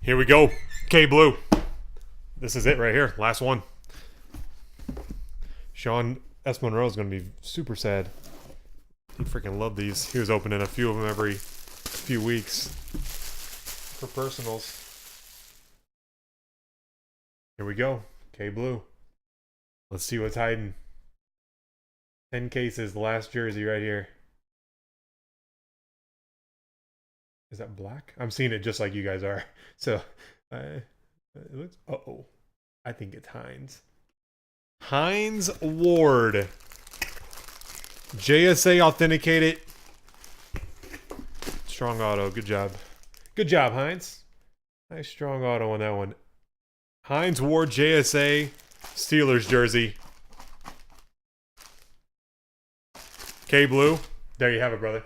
Here we go. K-Blue. This is it right here. Last one. Sean S. Monroe is going to be super sad. He freaking loved these. He was opening a few of them every few weeks for personals. Here we go. K-Blue. Let's see what's hiding. 10 cases. The last jersey right here. Is that black? I'm seeing it just like you guys are. So, it looks... Uh-oh. I think it's Hines. Hines Ward. JSA authenticated. Strong auto. Good job. Good job, Hines. Nice strong auto on that one. Hines Ward JSA Steelers jersey. K-Blue. There you have it, brother.